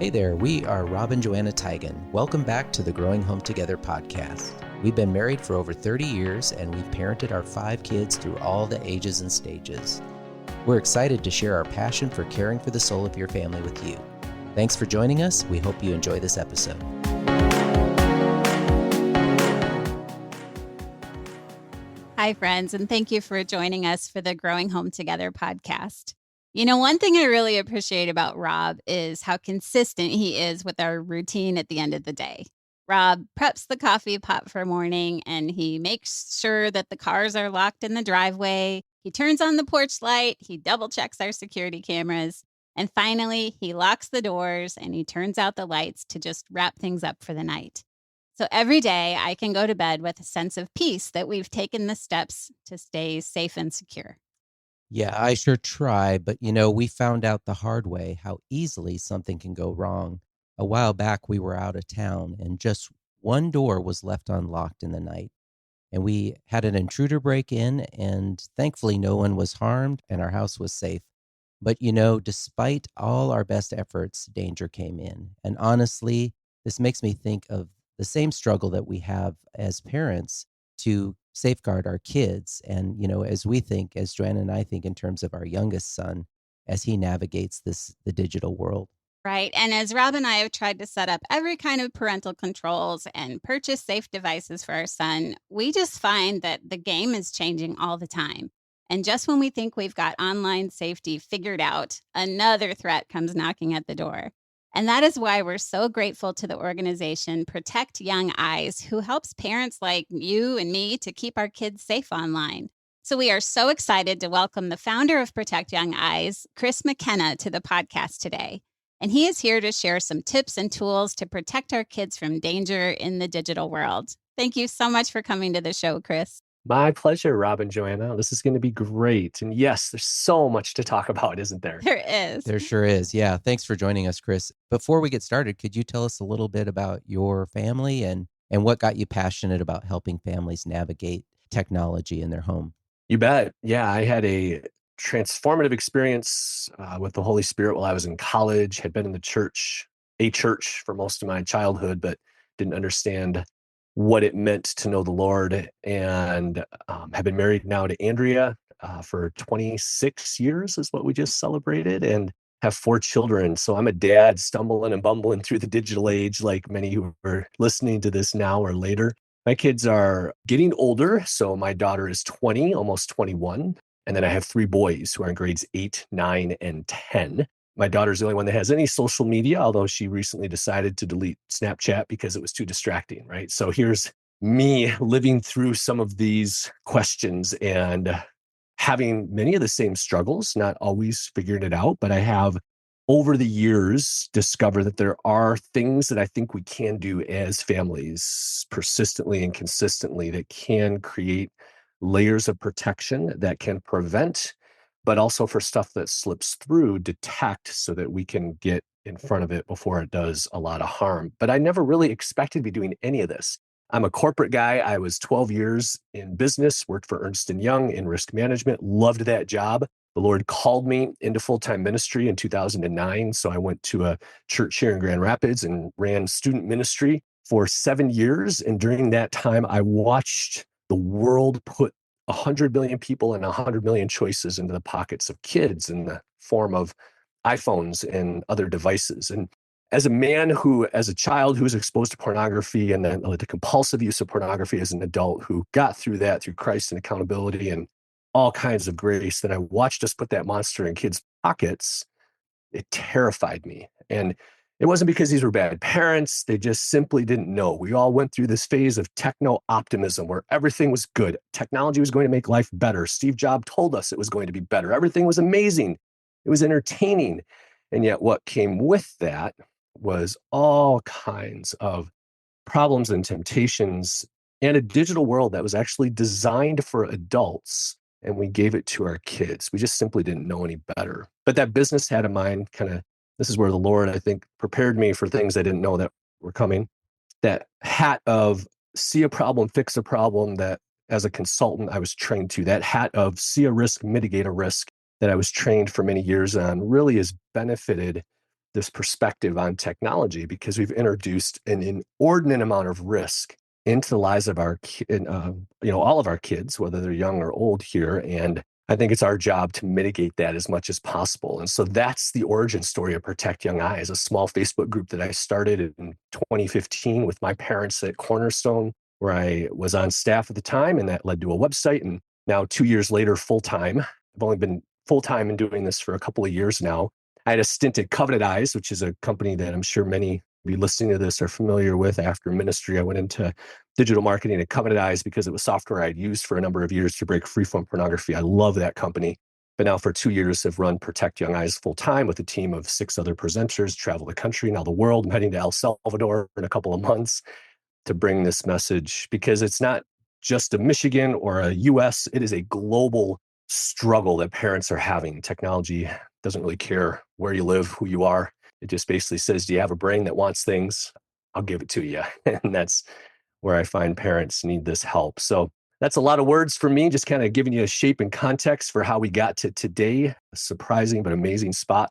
Hey there, we are Rob and Joanna Tigan. Welcome back to the Growing Home Together podcast. We've been married for over 30 years and we've parented our 5 kids through all the ages and stages. We're excited to share our passion for caring for the soul of your family with you. Thanks for joining us. We hope you enjoy this episode. Hi, friends, and thank you for joining us for the Growing Home Together podcast. You know, one thing I really appreciate about Rob is how consistent he is with our routine at the end of the day. Rob preps the coffee pot for morning and he makes sure that the cars are locked in the driveway. He turns on the porch light. He double checks our security cameras. And finally, he locks the doors and he turns out the lights to just wrap things up for the night. So every day I can go to bed with a sense of peace that we've taken the steps to stay safe and secure. Yeah, I sure try, but we found out the hard way how easily something can go wrong. A while back, we were out of town and just one door was left unlocked in the night. And we had an intruder break in, and thankfully, no one was harmed and our house was safe. But despite all our best efforts, danger came in. And honestly, this makes me think of the same struggle that we have as parents to safeguard our kids. And, as Joanna and I think in terms of our youngest son, as he navigates the digital world. Right. And as Rob and I have tried to set up every kind of parental controls and purchase safe devices for our son, we just find that the game is changing all the time. And just when we think we've got online safety figured out, another threat comes knocking at the door. And that is why we're so grateful to the organization Protect Young Eyes, who helps parents like you and me to keep our kids safe online. So we are so excited to welcome the founder of Protect Young Eyes, Chris McKenna, to the podcast today. And he is here to share some tips and tools to protect our kids from danger in the digital world. Thank you so much for coming to the show, Chris. My pleasure, Rob and Joanna. This is going to be great. And yes, there's so much to talk about, isn't there? There is. There sure is. Yeah. Thanks for joining us, Chris. Before we get started, could you tell us a little bit about your family and what got you passionate about helping families navigate technology in their home? You bet. Yeah, I had a transformative experience with the Holy Spirit while I was in college, had been in a church for most of my childhood, but didn't understand what it meant to know the Lord, and have been married now to Andrea for 26 years is what we just celebrated, and have 4 children. So I'm a dad stumbling and bumbling through the digital age like many who are listening to this now or later. My kids are getting older. So my daughter is 20, almost 21. And then I have 3 boys who are in grades 8, 9, and 10. My daughter's the only one that has any social media, although she recently decided to delete Snapchat because it was too distracting, right? So here's me living through some of these questions and having many of the same struggles, not always figuring it out, but I have over the years discovered that there are things that I think we can do as families persistently and consistently that can create layers of protection that can prevent, but also for stuff that slips through, detect so that we can get in front of it before it does a lot of harm. But I never really expected to be doing any of this. I'm a corporate guy. I was 12 years in business, worked for Ernst & Young in risk management, loved that job. The Lord called me into full-time ministry in 2009. So I went to a church here in Grand Rapids and ran student ministry for 7 years. And during that time, I watched the world put 100 million people and 100 million choices into the pockets of kids in the form of iPhones and other devices. And as a man who, as a child who was exposed to pornography and then the compulsive use of pornography as an adult who got through that through Christ and accountability and all kinds of grace, that I watched us put that monster in kids' pockets, it terrified me. And it wasn't because these were bad parents. They just simply didn't know. We all went through this phase of techno-optimism where everything was good. Technology was going to make life better. Steve Jobs told us it was going to be better. Everything was amazing. It was entertaining. And yet what came with that was all kinds of problems and temptations and a digital world that was actually designed for adults. And we gave it to our kids. We just simply didn't know any better. But that business hat of mine this is where the Lord, I think, prepared me for things I didn't know that were coming. That hat of see a problem, fix a problem that as a consultant I was trained to. That hat of see a risk, mitigate a risk that I was trained for many years on really has benefited this perspective on technology because we've introduced an inordinate amount of risk into the lives of all of our kids, whether they're young or old here. And I think it's our job to mitigate that as much as possible. And so that's the origin story of Protect Young Eyes, a small Facebook group that I started in 2015 with my parents at Cornerstone, where I was on staff at the time, and that led to a website. And now 2 years later, full time. I've only been full time and doing this for a couple of years now. I had a stint at Covenant Eyes, which is a company that I'm sure many of you listening to this are familiar with. After ministry, I went into digital marketing at Covenant Eyes because it was software I'd used for a number of years to break free from pornography. I love that company. But now for 2 years, I've run Protect Young Eyes full time with a team of 6 other presenters, travel the country, now the world. I'm heading to El Salvador in a couple of months to bring this message because it's not just a Michigan or a US, it is a global struggle that parents are having. Technology doesn't really care where you live, who you are. It just basically says, do you have a brain that wants things? I'll give it to you. And that's where I find parents need this help. So that's a lot of words for me, just kind of giving you a shape and context for how we got to today. A surprising but amazing spot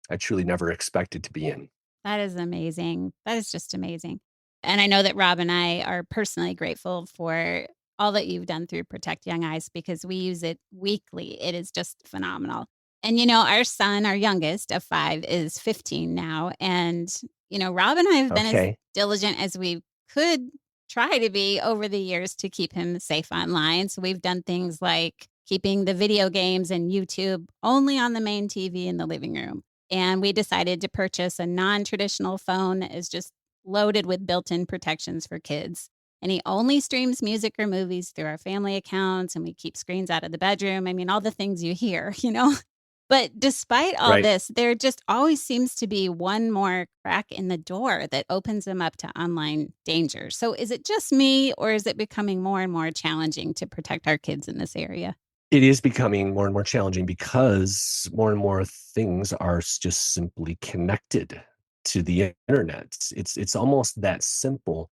I truly never expected to be in. That is amazing. That is just amazing. And I know that Rob and I are personally grateful for all that you've done through Protect Young Eyes because we use it weekly. It is just phenomenal. And, our son, our youngest of 5, is 15 now. And, Rob and I have been as Okay. diligent as we could try to be over the years to keep him safe online. So we've done things like keeping the video games and YouTube only on the main TV in the living room. And we decided to purchase a non-traditional phone that is just loaded with built-in protections for kids. And he only streams music or movies through our family accounts, and we keep screens out of the bedroom. I mean, all the things you hear, But despite all Right. this, there just always seems to be one more crack in the door that opens them up to online danger. So is it just me, or is it becoming more and more challenging to protect our kids in this area? It is becoming more and more challenging because more and more things are just simply connected to the internet. It's almost that simple.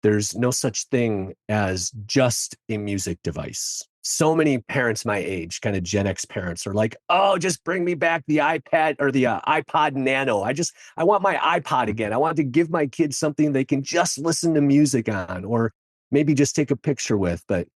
There's no such thing as just a music device. So many parents my age, kind of Gen X parents, are like, "Oh, just bring me back the iPad or the iPod Nano. I want my iPod again. I want to give my kids something they can just listen to music on, or maybe just take a picture with." But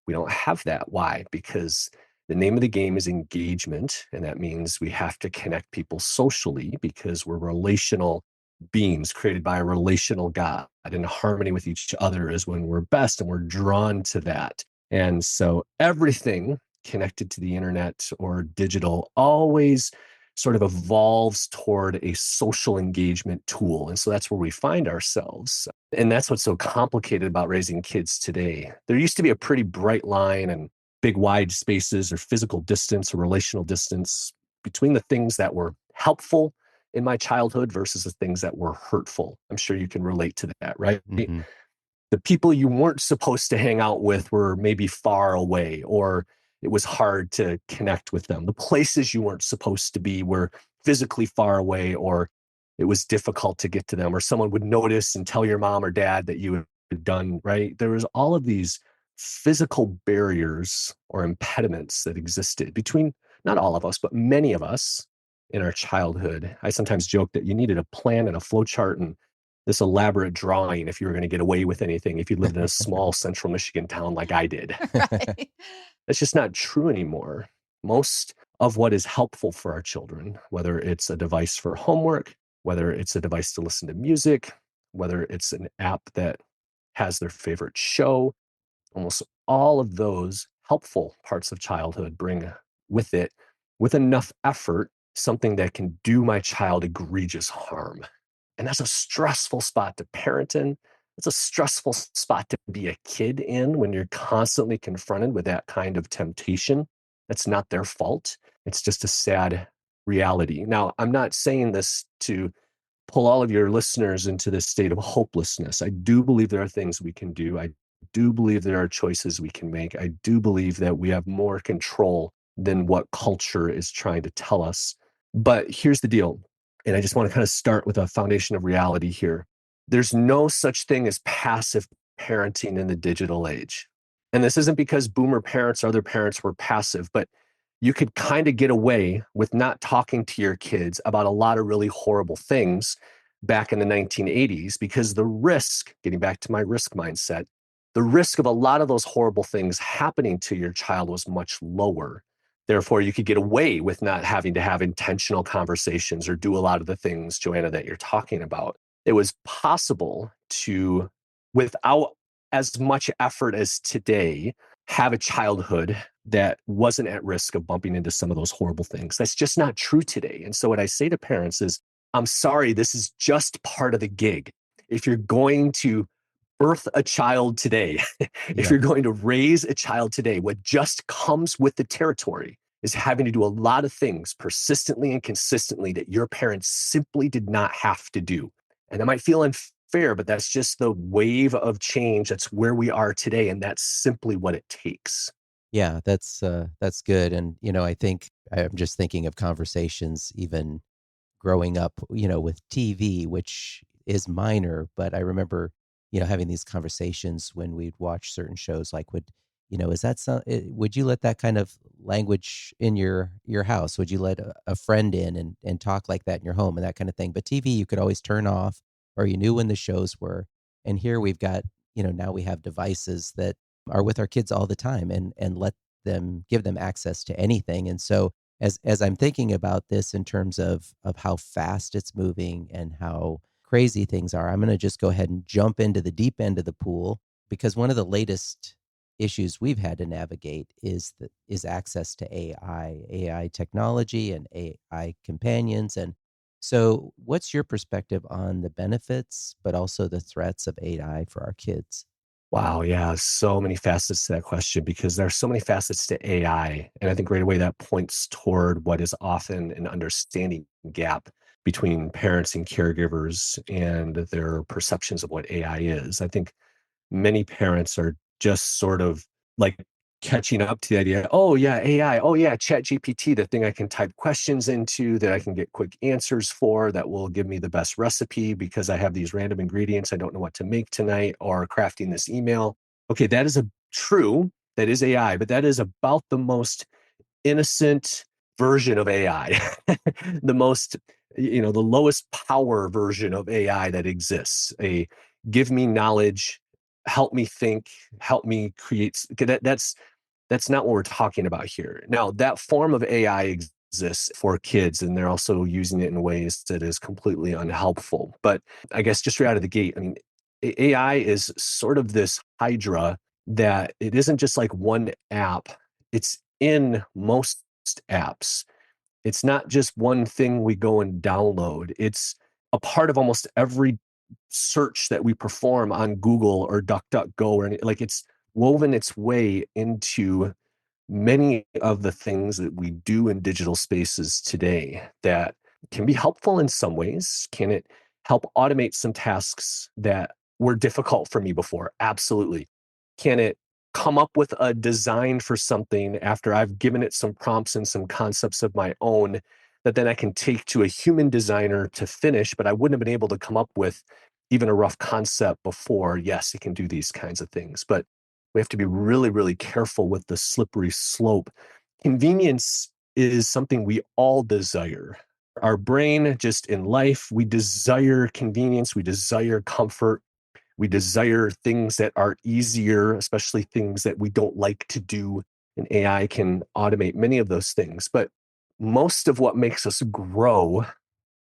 we don't have that. Why? Because the name of the game is engagement. And that means we have to connect people socially because we're relational beings created by a relational God. And harmony with each other is when we're best, and we're drawn to that. And so everything connected to the internet or digital always sort of evolves toward a social engagement tool. And so that's where we find ourselves. And that's what's so complicated about raising kids today. There used to be a pretty bright line and big wide spaces or physical distance or relational distance between the things that were helpful in my childhood versus the things that were hurtful. I'm sure you can relate to that, right? Hmm. The people you weren't supposed to hang out with were maybe far away, or it was hard to connect with them. The places you weren't supposed to be were physically far away, or it was difficult to get to them, or someone would notice and tell your mom or dad that you had done, right? There was all of these physical barriers or impediments that existed between not all of us, but many of us in our childhood. I sometimes joke that you needed a plan and a flow chart and this elaborate drawing if you were going to get away with anything, if you lived in a small central Michigan town like I did. Right. That's just not true anymore. Most of what is helpful for our children, whether it's a device for homework, whether it's a device to listen to music, whether it's an app that has their favorite show, almost all of those helpful parts of childhood bring with it, with enough effort, something that can do my child egregious harm. And that's a stressful spot to parent in. It's a stressful spot to be a kid in when you're constantly confronted with that kind of temptation. That's not their fault. It's just a sad reality. Now, I'm not saying this to pull all of your listeners into this state of hopelessness. I do believe there are things we can do. I do believe there are choices we can make. I do believe that we have more control than what culture is trying to tell us. But here's the deal. And I just want to kind of start with a foundation of reality here. There's no such thing as passive parenting in the digital age. And this isn't because boomer parents or other parents were passive, but you could kind of get away with not talking to your kids about a lot of really horrible things back in the 1980s because the risk, getting back to my risk mindset, the risk of a lot of those horrible things happening to your child was much lower. Therefore, you could get away with not having to have intentional conversations or do a lot of the things, Joanna, that you're talking about. It was possible to, without as much effort as today, have a childhood that wasn't at risk of bumping into some of those horrible things. That's just not true today. And so, what I say to parents is, I'm sorry, this is just part of the gig. If you're going to birth a child today, if Yeah. you're going to raise a child today, what just comes with the territory is having to do a lot of things persistently and consistently that your parents simply did not have to do. And that might feel unfair, but that's just the wave of change. That's where we are today. And that's simply what it takes. Yeah, that's good, and, I think I'm just thinking of conversations even growing up, with TV, which is minor, but I remember, having these conversations when we'd watch certain shows, like, is that would you let that kind of language in your house? Would you let a friend in and talk like that in your home and that kind of thing? But TV, you could always turn off, or you knew when the shows were. And here we've got, now we have devices that are with our kids all the time and let them give them access to anything. And so as I'm thinking about this in terms of how fast it's moving and how crazy things are, I'm going to just go ahead and jump into the deep end of the pool, because one of the latest issues we've had to navigate is access to AI technology and AI companions. And so what's your perspective on the benefits but also the threats of AI for our kids? Wow, yeah, so many facets to that question because there are so many facets to AI. And I think right away that points toward what is often an understanding gap between parents and caregivers and their perceptions of what AI is. I think many parents are just sort of like catching up to the idea, oh yeah, AI, oh yeah, chat GPT, the thing I can type questions into that I can get quick answers for that will give me the best recipe because I have these random ingredients I don't know what to make tonight, or crafting this email. Okay, that is a true, that is AI, but that is about the most innocent version of AI, the most, the lowest power version of AI that exists. A give me knowledge, help me think, help me create. That's not what we're talking about here. Now, that form of AI exists for kids, and they're also using it in ways that is completely unhelpful. But I guess just right out of the gate, I mean, AI is sort of this hydra that it isn't just like one app, it's in most apps. It's not just one thing we go and download. It's a part of almost every search that we perform on Google or DuckDuckGo or like it's woven its way into many of the things that we do in digital spaces today that can be helpful in some ways. Can it help automate some tasks that were difficult for me before? Absolutely. Can it come up with a design for something after I've given it some prompts and some concepts of my own that then I can take to a human designer to finish, but I wouldn't have been able to come up with even a rough concept before? Yes, it can do these kinds of things, but we have to be really, really careful with the slippery slope. Convenience is something we all desire. Our brain, just in life, we desire convenience, we desire comfort, we desire things that are easier, especially things that we don't like to do. And AI can automate many of those things. But most of what makes us grow,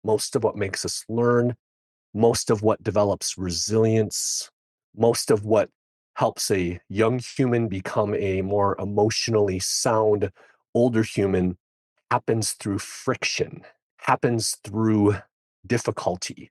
most of what makes us learn, most of what develops resilience, most of what helps a young human become a more emotionally sound older human happens through friction, happens through difficulty,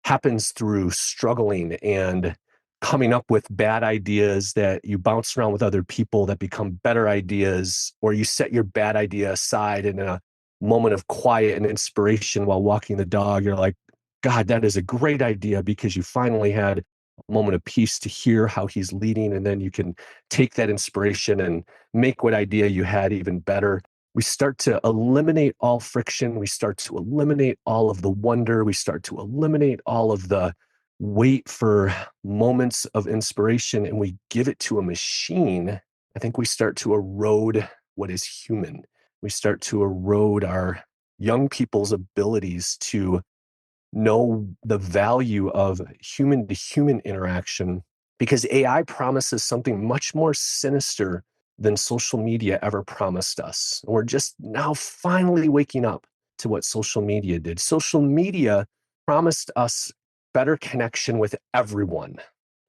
happens through struggling and coming up with bad ideas that you bounce around with other people that become better ideas, or you set your bad idea aside and in a moment of quiet and inspiration while walking the dog, you're like, God, that is a great idea because you finally had a moment of peace to hear how he's leading. And then you can take that inspiration and make what idea you had even better. We start to eliminate all friction. We start to eliminate all of the wonder. We start to eliminate all of the wait for moments of inspiration and we give it to a machine. I think we start to erode what is human. We start to erode our young people's abilities to know the value of human to human interaction because AI promises something much more sinister than social media ever promised us. We're just now finally waking up to what social media did. Social media promised us better connection with everyone.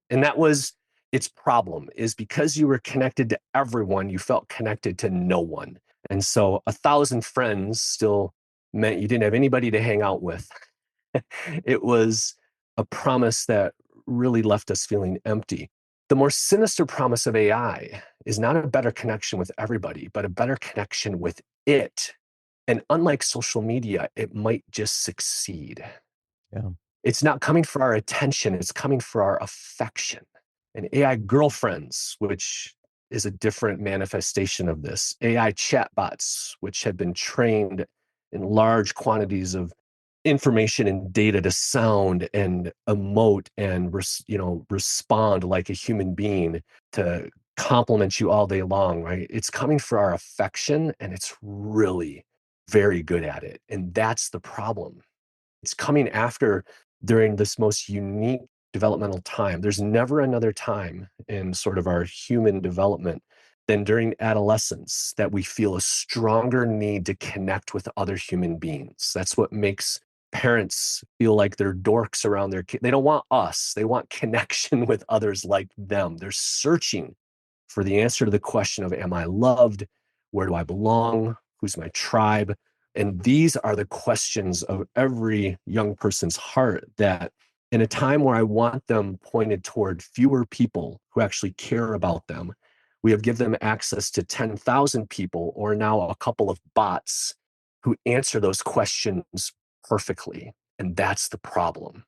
And that was its problem, is because you were connected to everyone, you felt connected to no one. And so 1,000 friends still meant you didn't have anybody to hang out with. It was a promise that really left us feeling empty. The more sinister promise of AI is not a better connection with everybody, but a better connection with it. And unlike social media, it might just succeed. Yeah. It's not coming for our attention, it's coming for our affection. And AI girlfriends, which is a different manifestation of this, AI chatbots, which have been trained in large quantities of information and data to sound and emote and respond like a human being, to compliment you all day long, right? It's coming for our affection, and it's really very good at it. And that's the problem. It's coming after during this most unique developmental time. There's never another time in sort of our human development than during adolescence that we feel a stronger need to connect with other human beings. That's what makes parents feel like they're dorks around their kid. They don't want us, they want connection with others like them. They're searching for the answer to the question of, am I loved? Where do I belong? Who's my tribe? And these are the questions of every young person's heart, that in a time where I want them pointed toward fewer people who actually care about them, we have given them access to 10,000 people, or now a couple of bots, who answer those questions perfectly. And that's the problem.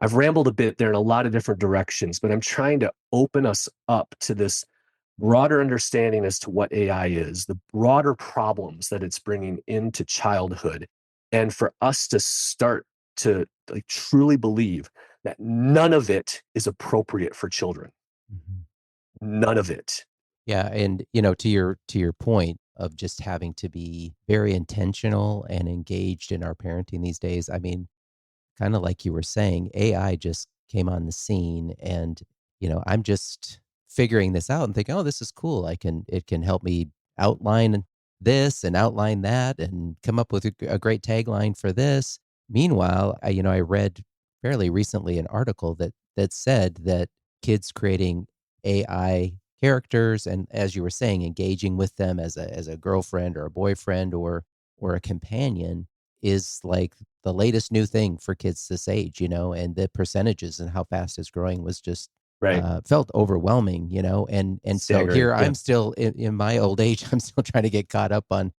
I've rambled a bit there in a lot of different directions, but I'm trying to open us up to this broader understanding as to what AI is, the broader problems that it's bringing into childhood, and for us to start to like truly believe that none of it is appropriate for children. Mhm. None of it. Yeah, and, to your point of just having to be very intentional and engaged in our parenting these days, I mean, kinda like you were saying, AI just came on the scene and, I'm just figuring this out and thinking, "Oh, this is cool. It can help me outline this and outline that and come up with a great tagline for this." Meanwhile, I read fairly recently an article that said that kids creating AI characters and, as you were saying, engaging with them as a girlfriend or a boyfriend or a companion is like the latest new thing for kids this age, and the percentages and how fast it's growing was just Right. felt overwhelming, and so Staggering. here Yeah. I'm still in my old age, I'm still trying to get caught up on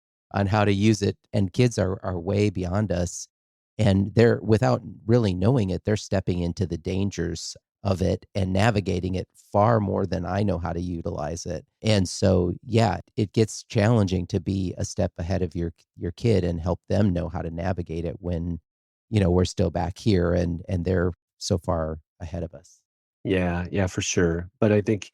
how to use it, and kids are way beyond us, and they're without really knowing it, they're stepping into the dangers of it and navigating it far more than I know how to utilize it. And so, yeah, it gets challenging to be a step ahead of your kid and help them know how to navigate it when, we're still back here and they're so far ahead of us. Yeah, yeah, for sure. But I think,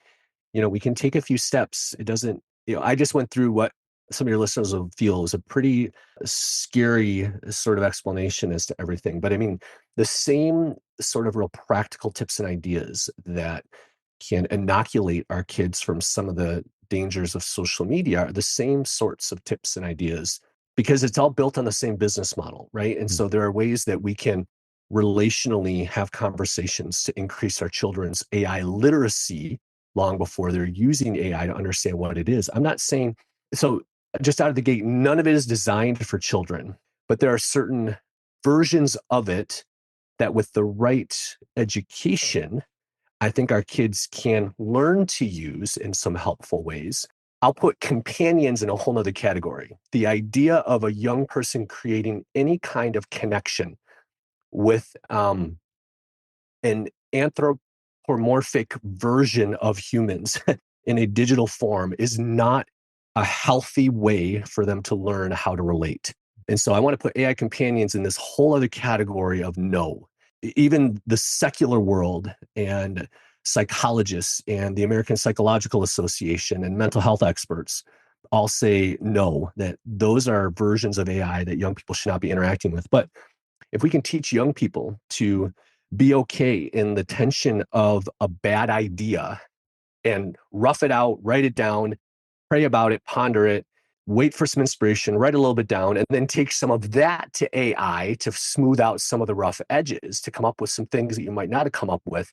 we can take a few steps. It doesn't, I just went through what some of your listeners will feel is a pretty scary sort of explanation as to everything. But I mean, the same sort of real practical tips and ideas that can inoculate our kids from some of the dangers of social media are the same sorts of tips and ideas, because it's all built on the same business model, right? And Mhm. so there are ways that we can relationally have conversations to increase our children's AI literacy long before they're using AI to understand what it is. I'm not saying, so just out of the gate, none of it is designed for children, but there are certain versions of it that, with the right education, I think our kids can learn to use in some helpful ways. I'll put companions in a whole nother category. The idea of a young person creating any kind of connection with an anthropomorphic version of humans in a digital form is not a healthy way for them to learn how to relate. And so I want to put AI companions in this whole other category of no. Even the secular world and psychologists and the American Psychological Association and mental health experts all say no, that those are versions of AI that young people should not be interacting with. But if we can teach young people to be okay in the tension of a bad idea and rough it out, write it down, pray about it, ponder it, wait for some inspiration, write a little bit down, and then take some of that to AI to smooth out some of the rough edges, to come up with some things that you might not have come up with,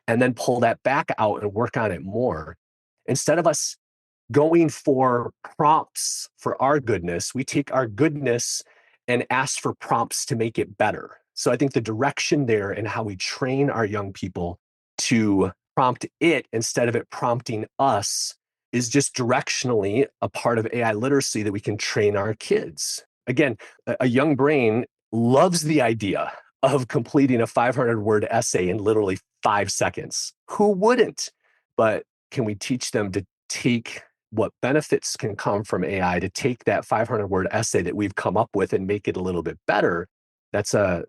and then pull that back out and work on it more. Instead of us going for prompts for our goodness, we take our goodness and ask for prompts to make it better. So I think the direction there and how we train our young people to prompt it instead of it prompting us is just directionally a part of AI literacy that we can train our kids. Again, a young brain loves the idea of completing a 500-word essay in literally 5 seconds. Who wouldn't? But can we teach them to take what benefits can come from AI, to take that 500-word essay that we've come up with and make it a little bit better? That's a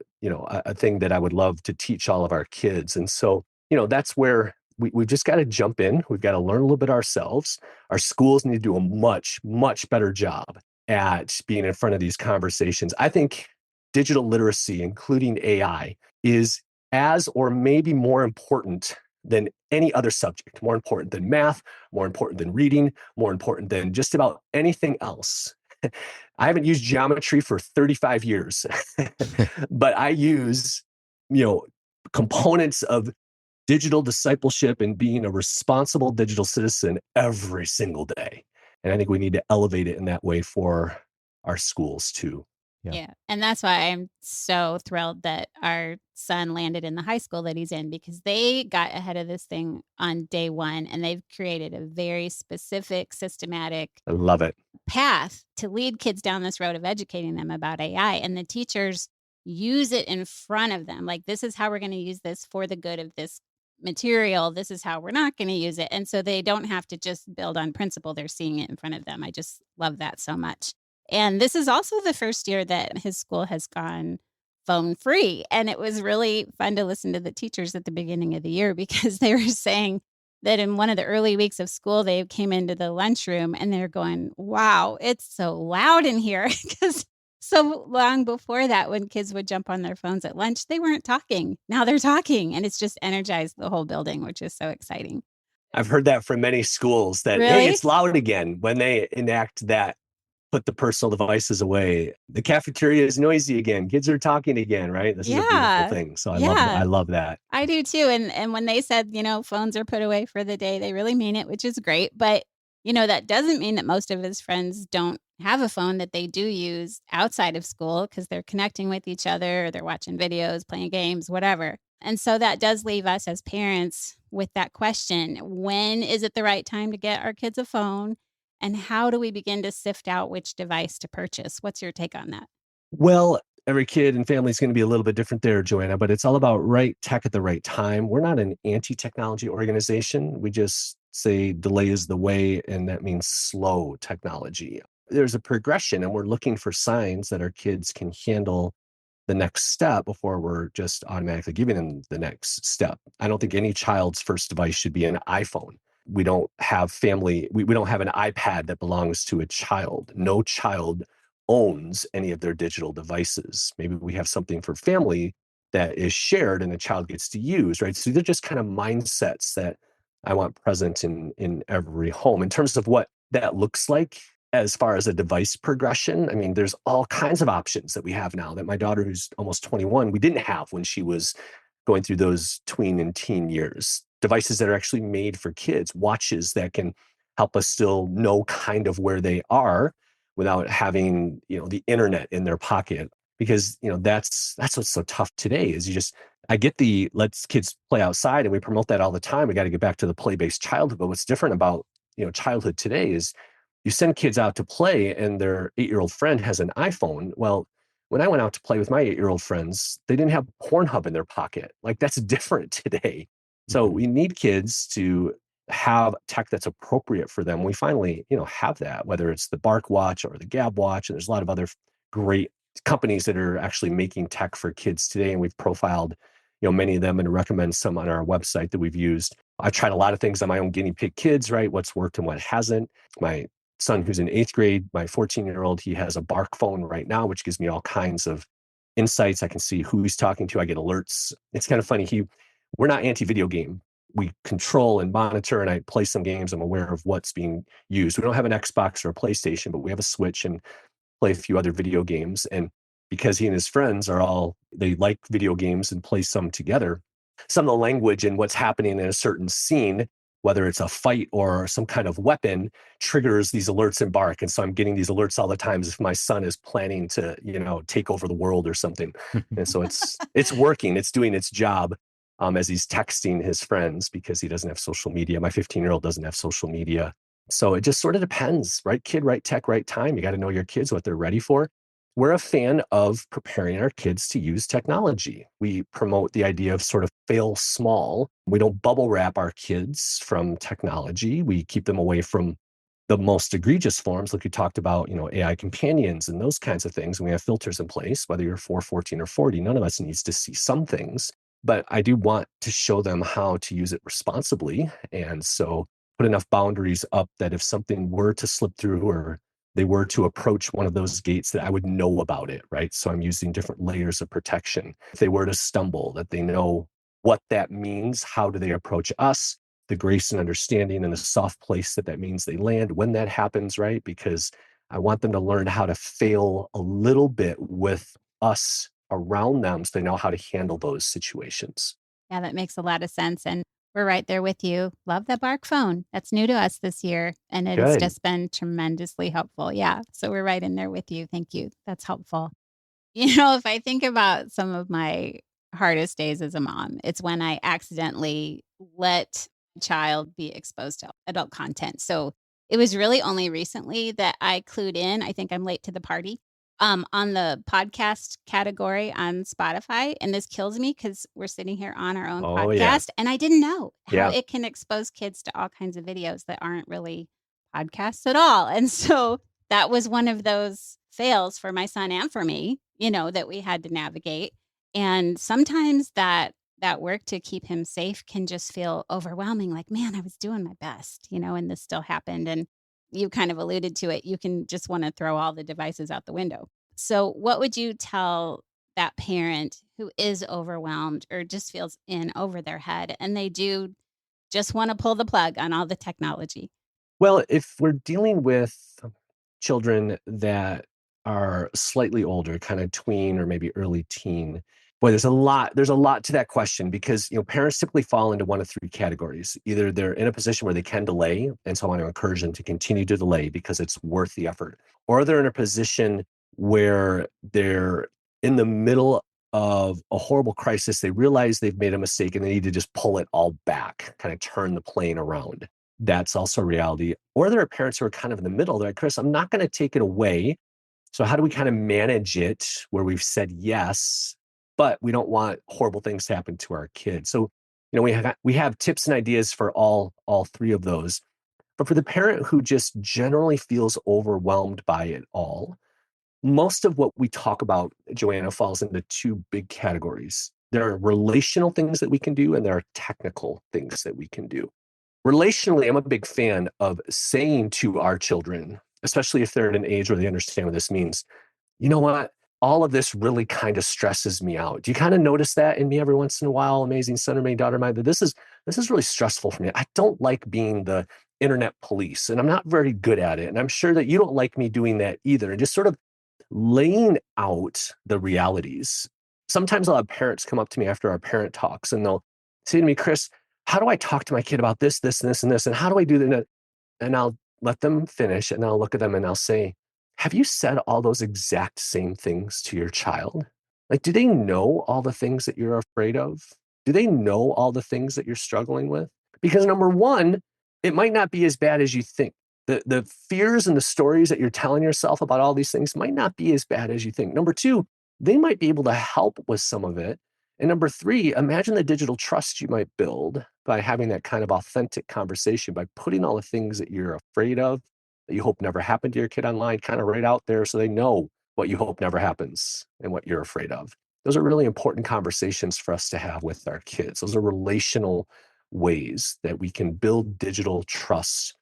thing that I would love to teach all of our kids. And so, that's where we've just got to jump in. We've got to learn a little bit ourselves. Our schools need to do a much, much better job at being in front of these conversations. I think digital literacy, including AI, is as or maybe more important than any other subject, more important than math, more important than reading, more important than just about anything else. I haven't used geometry for 35 years, but I use, components of digital discipleship and being a responsible digital citizen every single day. And I think we need to elevate it in that way for our schools too. Yeah. Yeah. And that's why I'm so thrilled that our son landed in the high school that he's in, because they got ahead of this thing on day one and they've created a very specific, systematic I love it. path to lead kids down this road of educating them about AI. And the teachers use it in front of them. Like, this is how we're going to use this for the good of this material. This is how we're not going to use it. And so they don't have to just build on principle. They're seeing it in front of them. I just love that so much. And this is also the first year that his school has gone phone free. And it was really fun to listen to the teachers at the beginning of the year, because they were saying that in one of the early weeks of school, they came into the lunchroom and they're going, wow, it's so loud in here. Because so long before that, when kids would jump on their phones at lunch, they weren't talking. Now they're talking, and it's just energized the whole building, which is so exciting. I've heard that from many schools that, hey, Really? it's loud again when they enact that, put the personal devices away. The cafeteria is noisy again. Kids are talking again, right? This is a beautiful Yeah. thing. So I Yeah. love that. I do too. And when they said, phones are put away for the day, they really mean it, which is great. But, that doesn't mean that most of his friends don't have a phone that they do use outside of school, because they're connecting with each other, or they're watching videos, playing games, whatever. And so that does leave us as parents with that question: when is it the right time to get our kids a phone? And how do we begin to sift out which device to purchase? What's your take on that? Well, every kid and family is going to be a little bit different there, Joanna, but it's all about right tech at the right time. We're not an anti-technology organization. We just say delay is the way, and that means slow technology. There's a progression, and we're looking for signs that our kids can handle the next step before we're just automatically giving them the next step. I don't think any child's first device should be an iPhone. We don't have we don't have an iPad that belongs to a child. No child owns any of their digital devices. Maybe we have something for family that is shared and the child gets to use, right? So they're just kind of mindsets that I want present in every home. In terms of what that looks like as far as a device progression, I mean, there's all kinds of options that we have now that my daughter, who's almost 21, we didn't have when she was going through those tween and teen years. Devices that are actually made for kids, watches that can help us still know kind of where they are without having, the internet in their pocket. Because, that's what's so tough today is I get the let's kids play outside, and we promote that all the time. We got to get back to the play-based childhood. But what's different about, childhood today is you send kids out to play and their 8-year-old friend has an iPhone. Well, when I went out to play with my 8-year-old friends, they didn't have Pornhub in their pocket. Like, that's different today. So Mhm. we need kids to have tech that's appropriate for them. We finally, have that, whether it's the Bark Watch or the Gab Watch. And there's a lot of other great companies that are actually making tech for kids today. And we've profiled, many of them and recommend some on our website that we've used. I've tried a lot of things on my own guinea pig kids, right? What's worked and what hasn't. My son who's in 8th grade, my 14-year-old, he has a Bark phone right now, which gives me all kinds of insights. I can see who he's talking to. I get alerts. It's kind of funny. We're not anti-video game. We control and monitor, and I play some games. I'm aware of what's being used. We don't have an Xbox or a PlayStation, but we have a Switch and play a few other video games. And because he and his friends they like video games and play some together, some of the language and what's happening in a certain scene, whether it's a fight or some kind of weapon, triggers these alerts in Bark. And so I'm getting these alerts all the time as if my son is planning to, take over the world or something. And so it's working, it's doing its job, as he's texting his friends because he doesn't have social media. My 15-year-old doesn't have social media. So it just sort of depends, right kid, right tech, right time. You got to know your kids, what they're ready for. We're a fan of preparing our kids to use technology. We promote the idea of sort of fail small. We don't bubble wrap our kids from technology. We keep them away from the most egregious forms, like you talked about, AI companions and those kinds of things. And we have filters in place, whether you're 4, 14, or 40. None of us needs to see some things, but I do want to show them how to use it responsibly. And so put enough boundaries up that if something were to slip through or they were to approach one of those gates, that I would know about it, right? So I'm using different layers of protection. If they were to stumble, that they know what that means, how do they approach us, the grace and understanding and the soft place that means they land when that happens, right? Because I want them to learn how to fail a little bit with us around them so they know how to handle those situations. Yeah, that makes a lot of sense. And we're right there with you. Love the Bark phone. That's new to us this year. And it has Good. just been tremendously helpful. Yeah. So we're right in there with you. Thank you. That's helpful. If I think about some of my hardest days as a mom, it's when I accidentally let a child be exposed to adult content. So it was really only recently that I clued in. I think I'm late to the party. On the podcast category on Spotify. And this kills me because we're sitting here on our own Oh, yeah. podcast. And I didn't know how Yeah. it can expose kids to all kinds of videos that aren't really podcasts at all. And so that was one of those fails for my son and for me, that we had to navigate. And sometimes that work to keep him safe can just feel overwhelming. Like, man, I was doing my best, and this still happened. And you kind of alluded to it. You can just want to throw all the devices out the window. So, what would you tell that parent who is overwhelmed or just feels in over their head and they do just want to pull the plug on all the technology? Well, if we're dealing with children that are slightly older, kind of tween or maybe early teen, boy, there's a lot to that question because, parents typically fall into one of three categories. Either they're in a position where they can delay, and so I want to encourage them to continue to delay because it's worth the effort. Or they're in a position where they're in the middle of a horrible crisis. They realize they've made a mistake and they need to just pull it all back, kind of turn the plane around. That's also reality. Or there are parents who are kind of in the middle. They're like, Chris, I'm not going to take it away. So how do we kind of manage it where we've said yes, but we don't want horrible things to happen to our kids? So, we have tips and ideas for all three of those. But for the parent who just generally feels overwhelmed by it all, most of what we talk about, Joanna, falls into two big categories. There are relational things that we can do, and there are technical things that we can do. Relationally, I'm a big fan of saying to our children, especially if they're at an age where they understand what this means, you know what? All of this really kind of stresses me out. Do you kind of notice that in me every once in a while, amazing son or my daughter of mine, that this is really stressful for me. I don't like being the internet police, and I'm not very good at it. And I'm sure that you don't like me doing that either. And just sort of laying out the realities. Sometimes I'll have parents come up to me after our parent talks and they'll say to me, Chris, how do I talk to my kid about this, this, and this, and this? And how do I do that? And I'll let them finish and I'll look at them and I'll say, have you said all those exact same things to your child? Like, do they know all the things that you're afraid of? Do they know all the things that you're struggling with? Because number one, it might not be as bad as you think. The fears and the stories that you're telling yourself about all these things might not be as bad as you think. Number two, they might be able to help with some of it. And number three, imagine the digital trust you might build by having that kind of authentic conversation, by putting all the things that you're afraid of, that you hope never happen to your kid online, kind of right out there so they know what you hope never happens and what you're afraid of. Those are really important conversations for us to have with our kids. Those are relational ways that we can build digital trust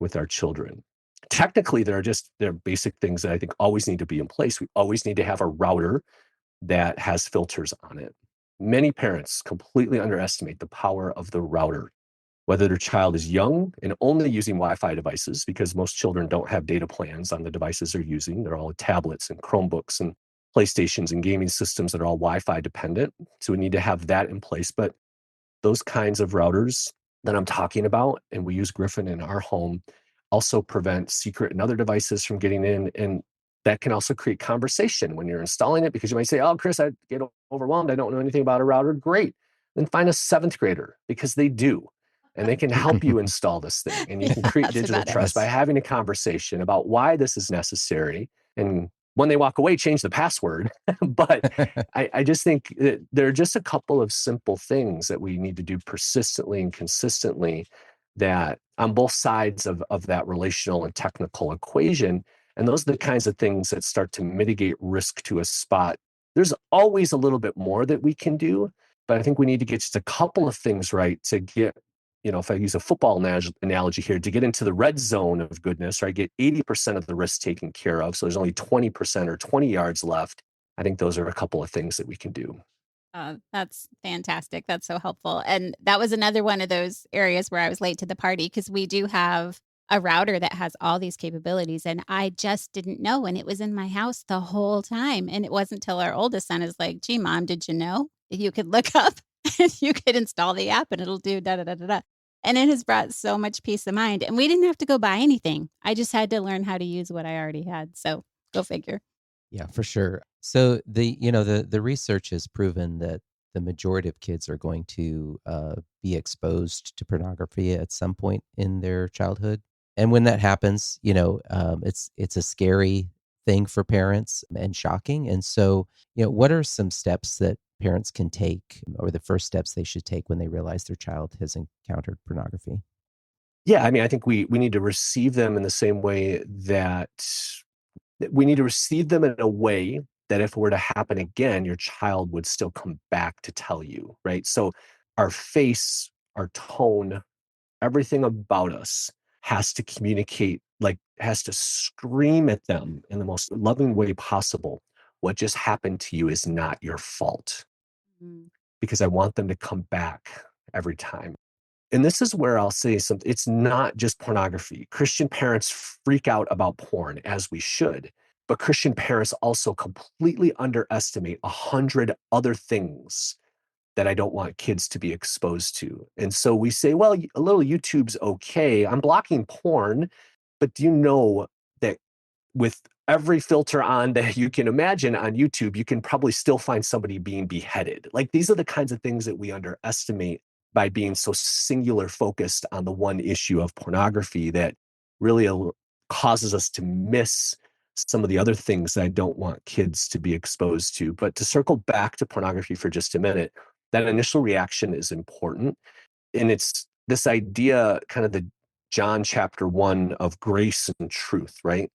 with our children. Technically, there are basic things that I think always need to be in place. We always need to have a router that has filters on it. Many parents completely underestimate the power of the router, whether their child is young and only using Wi-Fi devices, because most children don't have data plans on the devices they're using. They're all tablets and Chromebooks and PlayStations and gaming systems that are all Wi-Fi dependent. So we need to have that in place. But those kinds of routers that I'm talking about, and we use Griffin in our home, also prevent secret and other devices from getting in. And that can also create conversation when you're installing it, because you might say, "Oh, Chris, I get overwhelmed. I don't know anything about a router." Great. Then find a seventh grader, because they do. And they can help you install this thing. And you Yeah, can create that's digital about it. trust by Yes. having a conversation about why this is necessary. And when they walk away, change the password. But I just think that there are just a couple of simple things that we need to do persistently and consistently, that on both sides of that relational and technical equation. And those are the kinds of things that start to mitigate risk to a spot. There's always a little bit more that we can do, but I think we need to get just a couple of things right to get, if I use a football analogy here, to get into the red zone of goodness, right? Get 80% of the risk taken care of. So there's only 20% or 20 yards left. I think those are a couple of things that we can do. That's fantastic. That's so helpful. And that was another one of those areas where I was late to the party because we do have a router that has all these capabilities. And I just didn't know. And it was in my house the whole time. And it wasn't till our oldest son is like, "Gee, mom, did you know that you could look up and you could install the app and it'll do da da da da da." And it has brought so much peace of mind. And we didn't have to go buy anything. I just had to learn how to use what I already had. So go figure. Yeah, for sure. So the research has proven that the majority of kids are going to be exposed to pornography at some point in their childhood, and when that happens, it's a scary thing for parents and shocking. And so, what are some steps that parents can take, or the first steps they should take when they realize their child has encountered pornography? Yeah, I mean, I think we need to receive them in the same way that we need to receive them in a way that if it were to happen again, your child would still come back to tell you, right? So our face, our tone, everything about us has to communicate, like, has to scream at them in the most loving way possible. What just happened to you is not your fault, Mm. because I want them to come back every time. And this is where I'll say something. It's not just pornography. Christian parents freak out about porn, as we should, but Christian parents also completely underestimate 100 other things that I don't want kids to be exposed to. And so we say, well, a little YouTube's okay. I'm blocking porn, but do you know that with every filter on that you can imagine on YouTube, you can probably still find somebody being beheaded? Like, these are the kinds of things that we underestimate by being so singular focused on the one issue of pornography, that really causes us to miss some of the other things that I don't want kids to be exposed to. But to circle back to pornography for just a minute, that initial reaction is important. And it's this idea, kind of the John chapter 1 of grace and truth, right?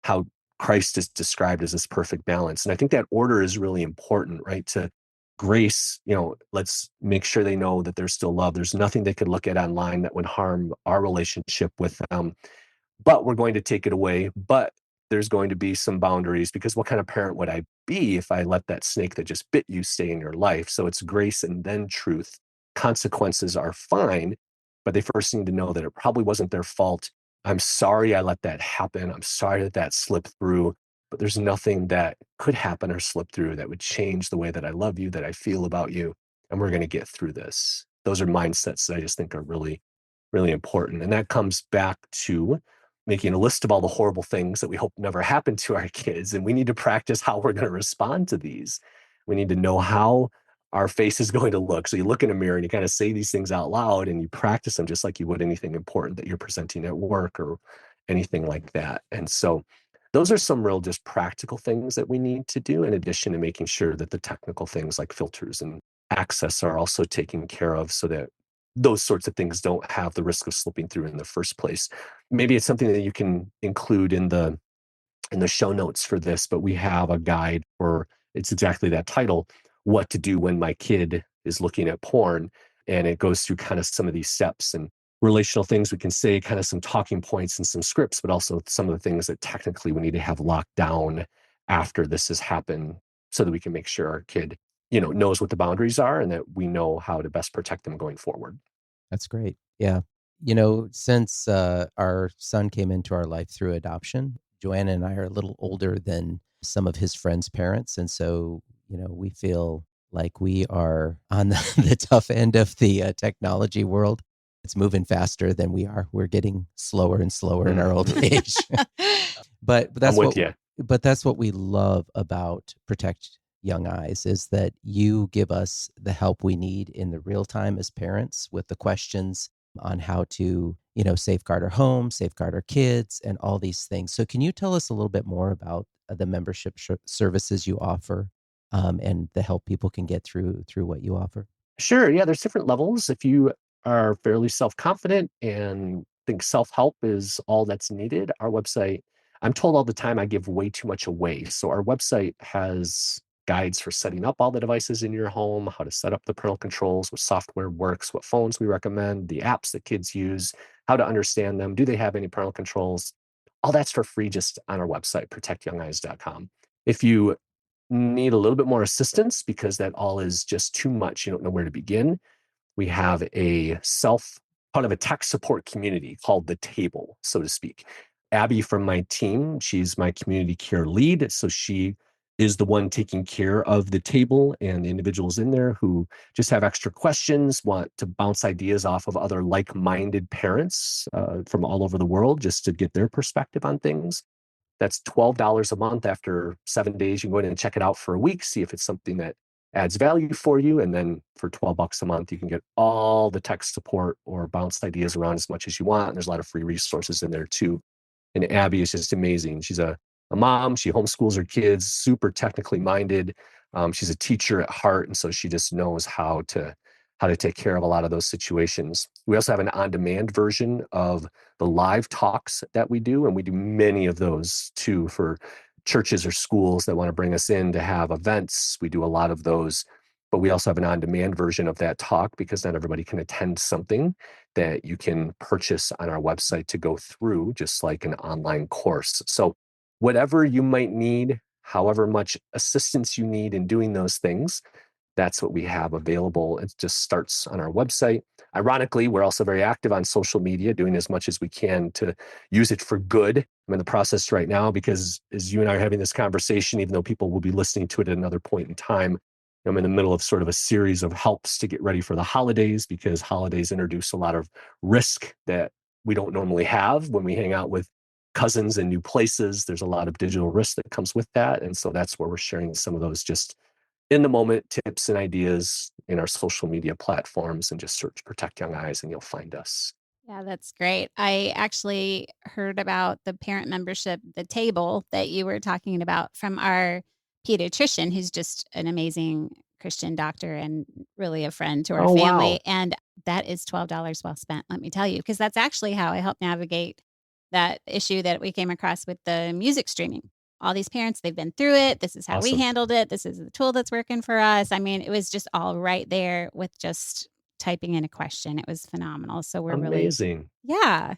How Christ is described as this perfect balance. And I think that order is really important, right? To grace, let's make sure they know that they're still loved. There's nothing they could look at online that would harm our relationship with them, but we're going to take it away. But there's going to be some boundaries, because what kind of parent would I be if I let that snake that just bit you stay in your life? So it's grace and then truth. Consequences are fine, but they first need to know that it probably wasn't their fault. I'm sorry I let that happen. I'm sorry that that slipped through, but there's nothing that could happen or slip through that would change the way that I love you, that I feel about you. And we're going to get through this. Those are mindsets that I just think are really, really important. And that comes back to making a list of all the horrible things that we hope never happen to our kids. And we need to practice how we're going to respond to these. We need to know how our face is going to look. So you look in a mirror and you kind of say these things out loud, and you practice them just like you would anything important that you're presenting at work or anything like that. And so those are some real just practical things that we need to do, in addition to making sure that the technical things like filters and access are also taken care of, so that those sorts of things don't have the risk of slipping through in the first place. Maybe it's something that you can include in the show notes for this, but we have a guide for, it's exactly that title, What to Do When My Kid is Looking at Porn. And it goes through kind of some of these steps. And relational things we can say, kind of some talking points and some scripts, but also some of the things that technically we need to have locked down after this has happened so that we can make sure our kid, knows what the boundaries are and that we know how to best protect them going forward. That's great. Yeah. Since our son came into our life through adoption, Joanna and I are a little older than some of his friends' parents. And so, we feel like we are on the tough end of the technology world. It's moving faster than we are. We're getting slower and slower in our old Mhm. age. but I'm that's with what you. that's what we love about Protect Young Eyes is that you give us the help we need in the real time as parents with the questions on how to, safeguard our home, safeguard our kids, and all these things. So, can you tell us a little bit more about the membership services you offer, and the help people can get through what you offer? Sure. Yeah, there's different levels. If you are fairly self-confident and think self-help is all that's needed, our website, I'm told all the time I give way too much away. So our website has guides for setting up all the devices in your home, how to set up the parental controls, what software works, what phones we recommend, the apps that kids use, how to understand them, do they have any parental controls? All that's for free just on our website, protectyoungeyes.com. If you need a little bit more assistance because that all is just too much, you don't know where to begin, we have a part of a tech support community called The Table, so to speak. Abby from my team, she's my community care lead. So she is the one taking care of the table and the individuals in there who just have extra questions, want to bounce ideas off of other like minded parents from all over the world just to get their perspective on things. That's $12 a month. After 7 days, you can go in and check it out for a week, see if it's something that adds value for you. And then for $12 a month, you can get all the tech support or bounce ideas around as much as you want. And there's a lot of free resources in there too. And Abby is just amazing. She's a mom. She homeschools her kids, super technically minded. She's a teacher at heart. And so she just knows how to take care of a lot of those situations. We also have an on-demand version of the live talks that we do, and we do many of those too for churches or schools that want to bring us in to have events. We do a lot of those, but we also have an on-demand version of that talk because not everybody can attend something that you can purchase on our website to go through, just like an online course. So whatever you might need, however much assistance you need in doing those things, that's what we have available. It just starts on our website. Ironically, we're also very active on social media, doing as much as we can to use it for good. I'm in the process right now because as you and I are having this conversation, even though people will be listening to it at another point in time, I'm in the middle of sort of a series of helps to get ready for the holidays because holidays introduce a lot of risk that we don't normally have when we hang out with cousins in new places. There's a lot of digital risk that comes with that. And so that's where we're sharing some of those just in the moment tips and ideas in our social media platforms, and just search Protect Young Eyes and you'll find us. Yeah, that's great. I actually heard about the parent membership, the table that you were talking about from our pediatrician, who's just an amazing Christian doctor and really a friend to our Oh, family. wow. And that is $12 well spent, let me tell you, because that's actually how I helped navigate that issue that we came across with the music streaming. All these parents, they've been through it. This is how we Awesome. handled it. This is the tool that's working for us. I mean, it was just all right there with just typing in a question. It was phenomenal. So we're really Amazing. yeah,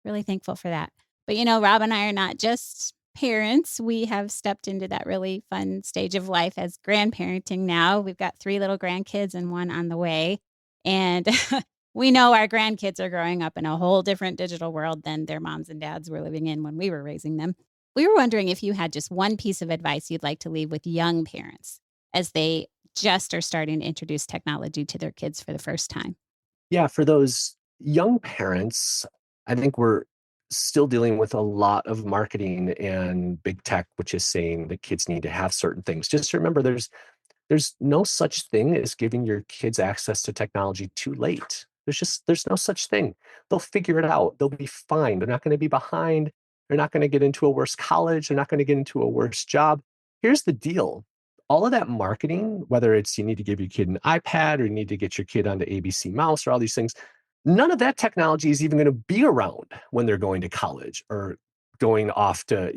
really thankful for that. But, Rob and I are not just parents. We have stepped into that really fun stage of life as grandparenting now. We've got 3 little grandkids and 1 on the way. And we know our grandkids are growing up in a whole different digital world than their moms and dads were living in when we were raising them. We were wondering if you had just one piece of advice you'd like to leave with young parents as they just are starting to introduce technology to their kids for the first time. Yeah, for those young parents, I think we're still dealing with a lot of marketing and big tech, which is saying that kids need to have certain things. Just remember there's no such thing as giving your kids access to technology too late. There's no such thing. They'll figure it out. They'll be fine. They're not going to be behind. They're not going to get into a worse college. They're not going to get into a worse job. Here's the deal. All of that marketing, whether it's you need to give your kid an iPad or you need to get your kid onto ABC Mouse or all these things, none of that technology is even going to be around when they're going to college or going off to,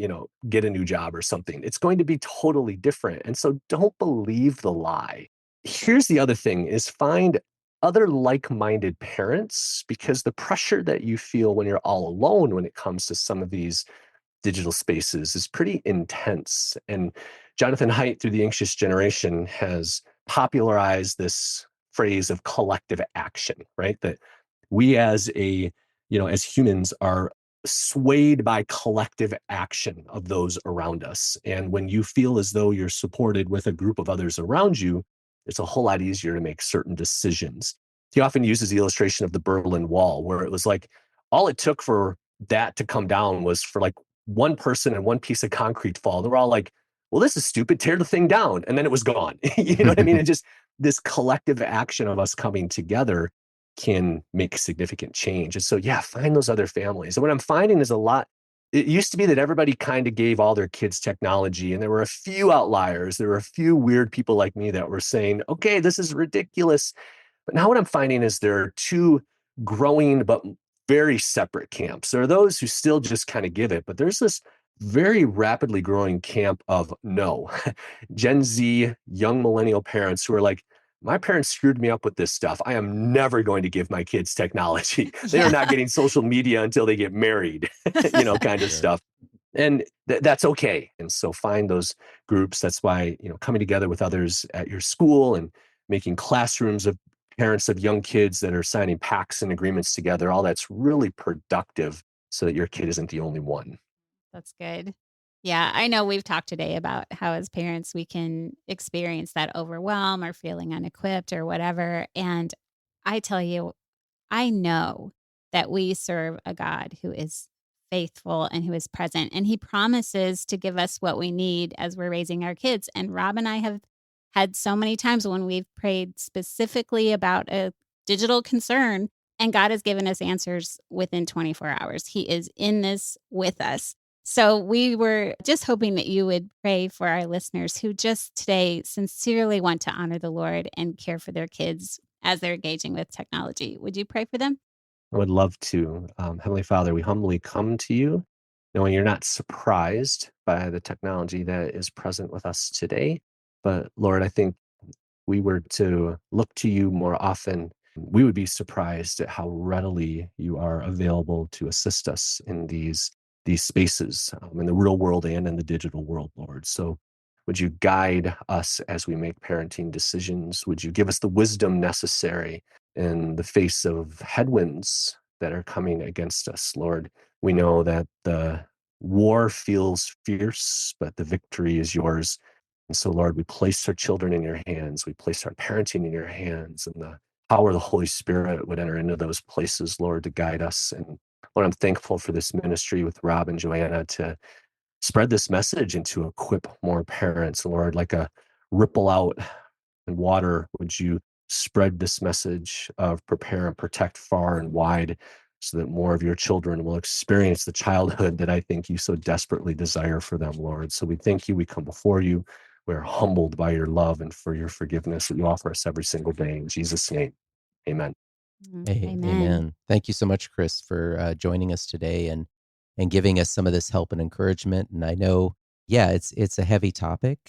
get a new job or something. It's going to be totally different. And so don't believe the lie. Here's the other thing is find other like-minded parents, because the pressure that you feel when you're all alone when it comes to some of these digital spaces is pretty intense. And Jonathan Haidt, through The Anxious Generation, has popularized this phrase of collective action, right? That we as humans are swayed by collective action of those around us. And when you feel as though you're supported with a group of others around you, it's a whole lot easier to make certain decisions. He often uses the illustration of the Berlin Wall, where it was like all it took for that to come down was for like one person and one piece of concrete fall. They were all like, well, this is stupid, tear the thing down. And then it was gone. You know what I mean? It just, this collective action of us coming together can make significant change. And so, yeah, find those other families. And what I'm finding is it used to be that everybody kind of gave all their kids technology, and there were a few outliers. There were a few weird people like me that were saying, okay, this is ridiculous. But now what I'm finding is there are two growing but very separate camps. There are those who still just kind of give it, but there's this very rapidly growing camp of no. Gen Z, young millennial parents who are like, my parents screwed me up with this stuff. I am never going to give my kids technology. They are not Yeah. getting social media until they get married, kind of Sure. stuff. And that's okay. And so find those groups. That's why, coming together with others at your school and making classrooms of parents of young kids that are signing pacts and agreements together, all that's really productive so that your kid isn't the only one. That's good. Yeah, I know we've talked today about how as parents we can experience that overwhelm or feeling unequipped or whatever. And I tell you, I know that we serve a God who is faithful and who is present, and he promises to give us what we need as we're raising our kids. And Rob and I have had so many times when we've prayed specifically about a digital concern, and God has given us answers within 24 hours. He is in this with us. So we were just hoping that you would pray for our listeners who just today sincerely want to honor the Lord and care for their kids as they're engaging with technology. Would you pray for them? I would love to. Heavenly Father, we humbly come to you, knowing you're not surprised by the technology that is present with us today. But Lord, I think we were to look to you more often, we would be surprised at how readily you are available to assist us in these spaces, in the real world and in the digital world, Lord. So would you guide us as we make parenting decisions? Would you give us the wisdom necessary in the face of headwinds that are coming against us, Lord? We know that the war feels fierce, but the victory is yours. And so, Lord, we place our children in your hands. We place our parenting in your hands, and the power of the Holy Spirit would enter into those places, Lord, to guide us. And Lord, I'm thankful for this ministry with Rob and Joanna to spread this message and to equip more parents. Lord, like a ripple out in water, would you spread this message of prepare and protect far and wide so that more of your children will experience the childhood that I think you so desperately desire for them, Lord. So we thank you. We come before you. We're humbled by your love and for your forgiveness that you offer us every single day. In Jesus' name, amen. Amen. Amen. Thank you so much, Chris, for joining us today and giving us some of this help and encouragement. And I know, yeah, it's a heavy topic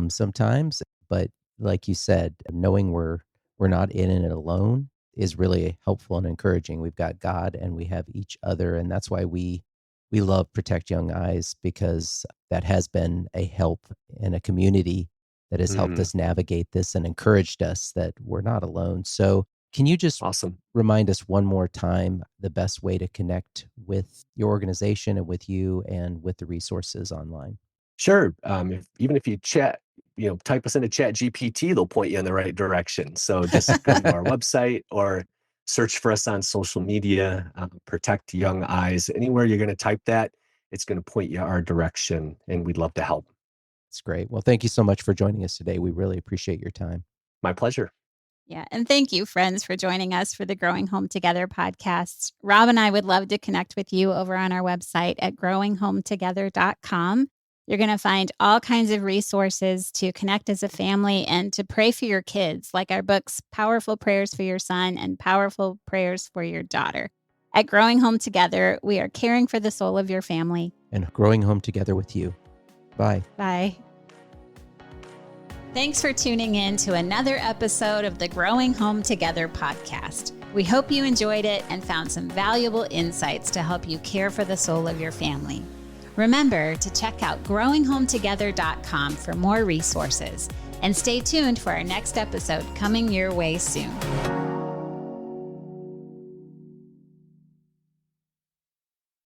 sometimes, but like you said, knowing we're not in it alone is really helpful and encouraging. We've got God and we have each other, and that's why we love Protect Young Eyes, because that has been a help in a community that has helped Mhm. us navigate this and encouraged us that we're not alone. So, can you just Awesome. remind us one more time the best way to connect with your organization and with you and with the resources online? Sure. Even if you type us into Chat GPT, they'll point you in the right direction. So just come to our website or search for us on social media, Protect Young Eyes. Anywhere you're going to type that, it's going to point you our direction, and we'd love to help. It's great. Well, thank you so much for joining us today. We really appreciate your time. My pleasure. Yeah. And thank you, friends, for joining us for the Growing Home Together podcast. Rob and I would love to connect with you over on our website at growinghometogether.com. You're going to find all kinds of resources to connect as a family and to pray for your kids, like our books, Powerful Prayers for Your Son and Powerful Prayers for Your Daughter. At Growing Home Together, we are caring for the soul of your family. And growing home together with you. Bye. Bye. Thanks for tuning in to another episode of the Growing Home Together podcast. We hope you enjoyed it and found some valuable insights to help you care for the soul of your family. Remember to check out growinghometogether.com for more resources, and stay tuned for our next episode coming your way soon.